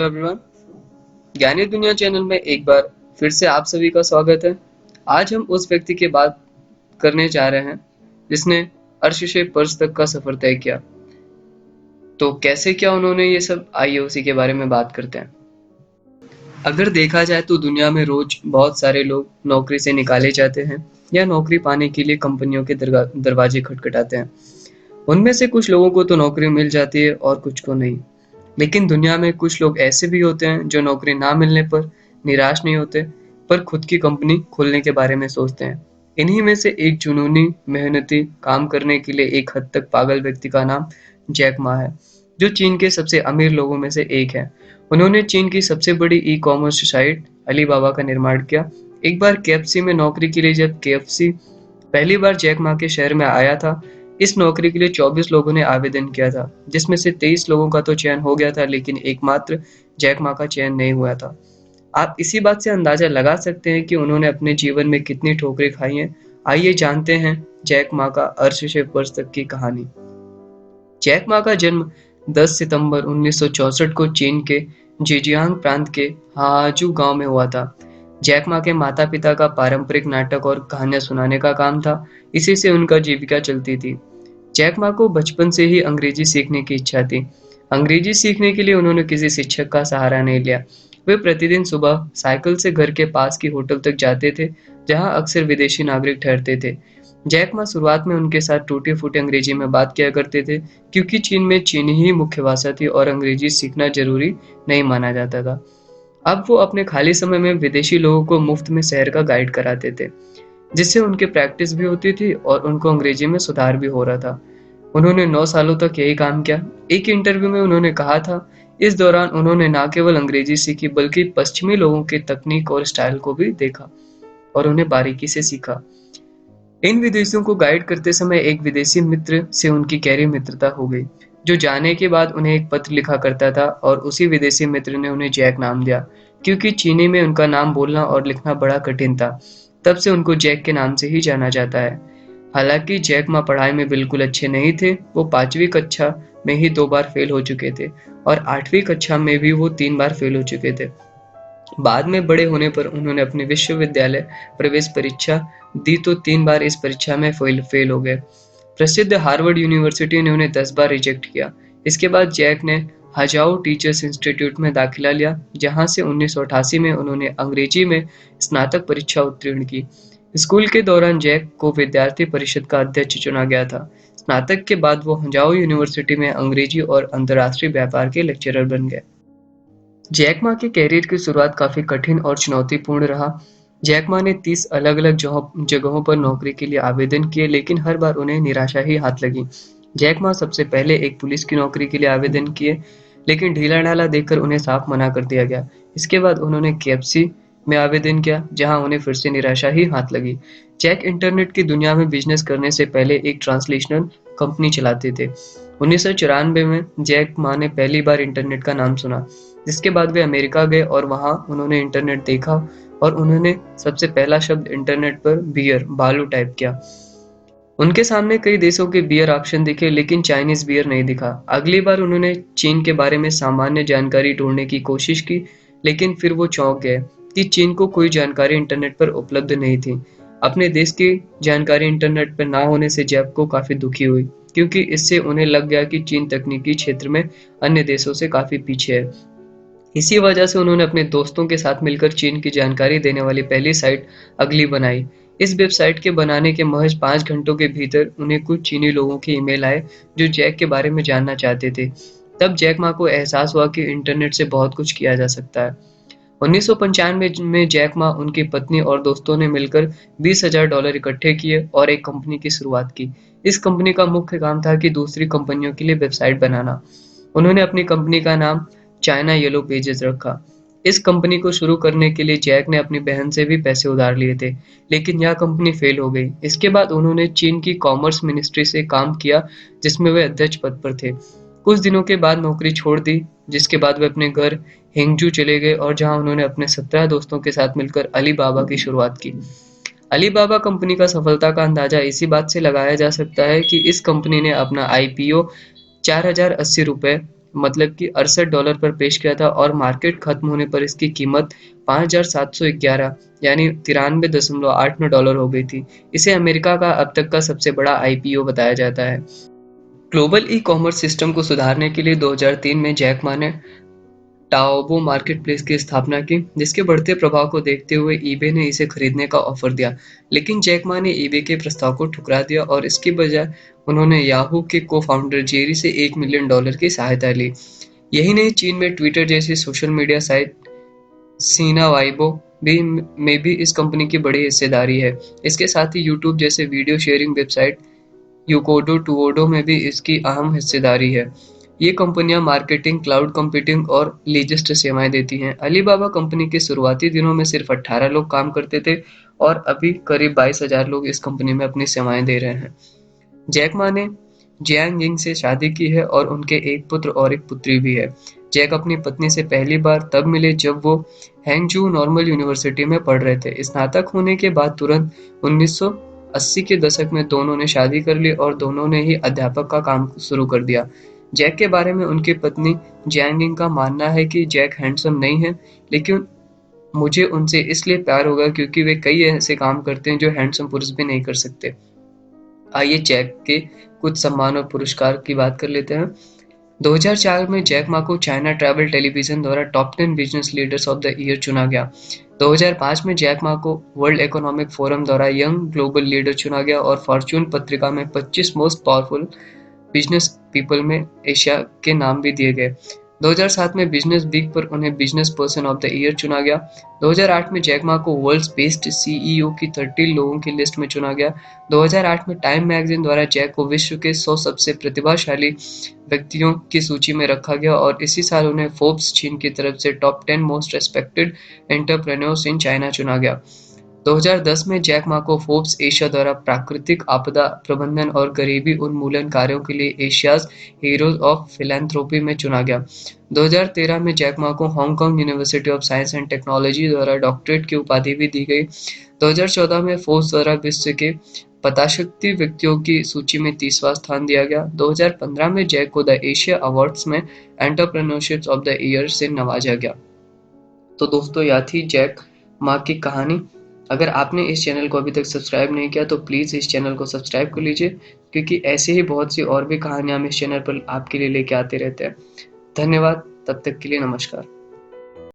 Everyone, ज्ञानी दुनिया channel में एक बार फिर से आप सभी का स्वागत है। आज हम उस व्यक्ति की बात करने जा रहे हैं जिसने अर्श से पर्श तक का सफर तय किया। तो कैसे क्या उन्होंने ये सब, आइए उसी के बारे में बात करते हैं। अगर देखा जाए तो दुनिया में रोज बहुत सारे लोग नौकरी से निकाले जाते हैं या नौकरी पाने के लिए कंपनियों के दरवाजे खटखटाते हैं। उनमें से कुछ लोगों को तो नौकरी मिल जाती है और कुछ को नहीं। लेकिन दुनिया में कुछ लोग ऐसे भी होते हैं जो नौकरी ना मिलने पर निराश नहीं होते, पर खुद की कंपनी खोलने के बारे में सोचते हैं। इन्हीं में से एक जुनूनी, मेहनती, काम करने के लिए एक हद तक पागल व्यक्ति का नाम जैक मा है, जो चीन के सबसे अमीर लोगों में से एक है। उन्होंने चीन की सबसे बड़ी ई कॉमर्स साइट अलीबाबा का निर्माण किया। एक बार केएफसी में नौकरी के लिए जब केएफसी पहली बार जैक मा के शहर में आया था, इस नौकरी के लिए 24 लोगों ने आवेदन किया था, जिसमें से 23 लोगों का तो चयन हो गया था, लेकिन एकमात्र जैक मा का चयन नहीं हुआ था। आप इसी बात से अंदाजा लगा सकते हैं कि उन्होंने अपने जीवन में कितनी ठोकरें खाई हैं। आइए जानते हैं जैक मा का अर्श से पर्श तक की कहानी। जैक मा का जन्म 10 सितंबर 1964 को चीन के जेजियांग प्रांत के हाजू गांव में हुआ था। जैक मा के माता पिता का पारंपरिक नाटक और कहानियां सुनाने का काम था। इसी से उनका जीविका चलती थी। जैक मा को बचपन से ही अंग्रेजी सीखने की इच्छा थी। अंग्रेजी सीखने के लिए उन्होंने किसी शिक्षक का सहारा नहीं लिया। वे प्रतिदिन सुबह साइकिल से घर के पास की होटल तक जाते थे, जहां अक्सर विदेशी नागरिक ठहरते थे। जैक मा शुरुआत में उनके साथ टूटी फूटी अंग्रेजी में बात किया करते थे, क्योंकि चीन में चीनी ही मुख्य भाषा थी और अंग्रेजी सीखना जरूरी नहीं माना जाता था। अब वो अपने खाली समय में विदेशी लोगों को मुफ्त में शहर का गाइड कराते थे, जिससे उनकी प्रैक्टिस भी होती थी और उनको अंग्रेजी में सुधार भी हो रहा था। उन्होंने 9 सालों तक यही काम किया। एक इंटरव्यू में उन्होंने कहा था, इस दौरान उन्होंने न केवल अंग्रेजी सीखी, बल्कि पश्चिमी लोगों की तकनीक और स्टाइल को भी देखा और उन्हें बारीकी से सीखा। इन विदेशियों को गाइड करते समय एक विदेशी मित्र से उनकी गहरी मित्रता हो गई, जो जाने के बाद उन्हें एक पत्र लिखा करता था, और उसी विदेशी मित्र ने उन्हें जैक नाम दिया, क्योंकि चीनी में उनका नाम बोलना और लिखना बड़ा कठिन था। तब से उनको जैक के नाम से ही जाना जाता है। हालांकि जैक मा पढ़ाई में बिल्कुल अच्छे नहीं थे। वो 5वीं कक्षा में ही 2 बार फेल हो चुके थे और 8वीं कक्षा में भी वो 3 बार फेल हो चुके थे। बाद में बड़े होने पर उन्होंने अपनी विश्वविद्यालय प्रवेश परीक्षा दी तो 3 बार इस परीक्षा में फेल हो गए। प्रसिद्ध हार्वर्ड यूनिवर्सिटी ने उन्हें 10 बार रिजेक्ट किया। इसके बाद जैक ने हजाओ टीचर्स इंस्टीट्यूट में दाखिला लिया, जहां से 1988 में उन्होंने अंग्रेजी में स्नातक परीक्षा उत्तीर्ण की। स्कूल के दौरान जैक को विद्यार्थी परिषद का अध्यक्ष चुना गया था। स्नातक के बाद वो हजाओ यूनिवर्सिटी में अंग्रेजी और अंतर्राष्ट्रीय व्यापार के लेक्चरर बन गए। जैक मा के कैरियर की शुरुआत काफी कठिन और चुनौतीपूर्ण रहा। जैक मा ने 30 अलग-अलग जगहों पर नौकरी के लिए आवेदन किए, लेकिन हर बार उन्हें निराशा ही हाथ लगी। जैक मा सबसे पहले एक पुलिस की नौकरी के लिए आवेदन किए, लेकिन ढीला-ढाला देखकर उन्हें साफ मना कर दिया गया। इसके बाद उन्होंने केएफसी में आवेदन किया, जहां उन्हें फिर से निराशा ही हाथ लगी। जैक इंटरनेट की दुनिया में बिजनेस करने से पहले एक ट्रांसलेशनल कंपनी चलाते थे। 1994 में जैक मा ने पहली बार इंटरनेट का नाम सुना, जिसके बाद वे अमेरिका गए और वहां उन्होंने इंटरनेट देखा और उन्होंने सबसे पहला शब्द इंटरनेट पर बियर, बालू टाइप किया। उनके सामने कई देशों के बियर ऑप्शन दिखे, लेकिन चाइनीज बियर नहीं दिखा। अगली बार उन्होंने चीन के बारे में सामान्य जानकारी ढूंढने की कोशिश की, लेकिन फिर वो चौंक गए कि चीन को कोई जानकारी इंटरनेट पर उपलब्ध नहीं थी। अपने देश की जानकारी इंटरनेट पर ना होने से जैक को काफी दुखी हुई, क्योंकि इससे उन्हें लग गया कि चीन तकनीकी क्षेत्र में अन्य देशों से काफी पीछे है। इसी वजह से उन्होंने अपने दोस्तों के साथ मिलकर चीन की जानकारी देने वाली पहली साइट अगली बनाई। इस वेबसाइट के बनाने के महज 5 घंटों के भीतर उन्हें कुछ चीनी लोगों के ईमेल आए, जो जैक के बारे में जानना चाहते थे। तब जैक मा को एहसास हुआ कि इंटरनेट से बहुत कुछ किया जा सकता है। 1995 में जैक मा, उनकी पत्नी और दोस्तों ने मिलकर $20,000 इकट्ठे किए और एक कंपनी की शुरुआत की। इस कंपनी का मुख्य काम था कि दूसरी कंपनियों के लिए वेबसाइट बनाना। उन्होंने अपनी कंपनी का नाम चाइना येलो पेजेस रखा। इस कंपनी को शुरू करने के लिए जैक ने अपनी बहन से भी पैसे उधार लिए थे, लेकिन यह कंपनी फेल हो गई। इसके बाद उन्होंने चीन की कॉमर्स मिनिस्ट्री से काम किया, जिसमें वे अध्यक्ष पद पर थे। कुछ दिनों के बाद नौकरी छोड़ दी, जिसके बाद वे अपने घर हेंगजू चले गए और जहां उन्होंने अपने 17 दोस्तों के साथ मिलकर अलीबाबा की शुरुआत की। अलीबाबा कंपनी का सफलता का अंदाजा इसी बात से लगाया जा सकता है कि इस कंपनी ने अपना आईपीओ 4080 रुपए मतलब कि $68 पर पेश किया था और मार्केट खत्म होने पर इसकी कीमत 5,711 यानी $93.89 हो गई थी। इसे अमेरिका का अब तक का सबसे बड़ा आईपीओ बताया जाता है। ग्लोबल ई कॉमर्स सिस्टम को सुधारने के लिए 2003 में जैक मा ने टाओबो मार्केटप्लेस की स्थापना की, जिसके बढ़ते प्रभाव को देखते हुए ईबे ने इसे खरीदने का ऑफर दिया, लेकिन जैक मा ने ईबे के प्रस्ताव को ठुकरा दिया और इसके बजाय उन्होंने याहू के को-फाउंडर जेरी से $1 मिलियन की सहायता ली। यही नहीं, चीन में ट्विटर जैसी सोशल मीडिया साइट सीना वाइबो में भी इस कंपनी की बड़ी हिस्सेदारी है। इसके साथ ही यूट्यूब जैसे वीडियो शेयरिंग वेबसाइट यूकोडो टुओडो में भी इसकी अहम हिस्सेदारी है। ये कंपनियां मार्केटिंग, क्लाउड कंप्यूटिंग और लॉजिस्टिक्स सेवाएं देती हैं। अलीबाबा कंपनी के शुरुआती दिनों में सिर्फ 18 लोग काम करते थे और अभी करीब 22,000 लोग इस कंपनी में अपनी सेवाएं दे रहे हैं। जैक मा ने जियांग यिंग से शादी की है और उनके एक पुत्र और एक पुत्री भी है। जैक अपनी पत्नी से पहली बार तब मिले जब वो हैंगजू नॉर्मल यूनिवर्सिटी में पढ़ रहे थे। स्नातक होने के बाद तुरंत 1980 के दशक में दोनों ने शादी कर ली और दोनों ने ही अध्यापक का काम शुरू कर दिया। जैक के बारे में उनकी पत्नी जियांग यिंग का मानना है कि जैक हैंडसम नहीं है, लेकिन मुझे उनसे इसलिए प्यार होगा क्योंकि वे कई ऐसे काम करते हैं जो हैंडसम पुरुष भी नहीं कर सकते। आइए जैक के कुछ सम्मान और पुरस्कार की बात कर लेते हैं। 2004 में जैक मा को चाइना ट्रैवल टेलीविजन द्वारा top 10 business leaders of the year चुना गया। 2005 में जैक मा को वर्ल्ड इकोनॉमिक फोरम द्वारा यंग ग्लोबल लीडर चुना गया और फॉर्च्यून पत्रिका में 25 मोस्ट पावरफुल बिजनेस पीपल में एशिया के नाम भी दिए गए। 2007 में बिजनेस वीक पर उन्हें business person of the year चुना गया। 2008 में जैक मा को वर्ल्ड्स बेस्ट सीईओ की 30 लोगों की लिस्ट में चुना गया। 2008 में टाइम मैगजीन द्वारा जैक को विश्व के 100 सबसे प्रतिभाशाली व्यक्तियों की सूची में रखा गया और इसी साल उन्हें फोर्ब्स चीन की तरफ से top 10 most respected entrepreneurs in China चुना गया। 2010 में जैक मा को फोर्ब्स एशिया द्वारा प्राकृतिक आपदा प्रबंधन और गरीबी उन्मूलन कार्यों के लिए एशियाज हीरोज ऑफ फिलैंथ्रोपी में चुना गया। 2013 में जैक मा को Hong Kong university of science and technology द्वारा डॉक्टरेट की उपाधि भी दी गई। 2014 में फोर्ब्स द्वारा विश्व के 50 व्यक्तियों की सूची में 30वां स्थान दिया गया। 2015 में जैक को द एशिया अवार्ड्स में एंटरप्रेन्योरशिप ऑफ द ईयर से नवाजा गया। तो दोस्तों, यह थी जैक मा की कहानी। अगर आपने इस चैनल को अभी तक सब्सक्राइब नहीं किया तो प्लीज़ इस चैनल को सब्सक्राइब कर लीजिए, क्योंकि ऐसे ही बहुत सी और भी कहानियां हम इस चैनल पर आपके लिए लेके आते रहते हैं। धन्यवाद, तब तक के लिए नमस्कार।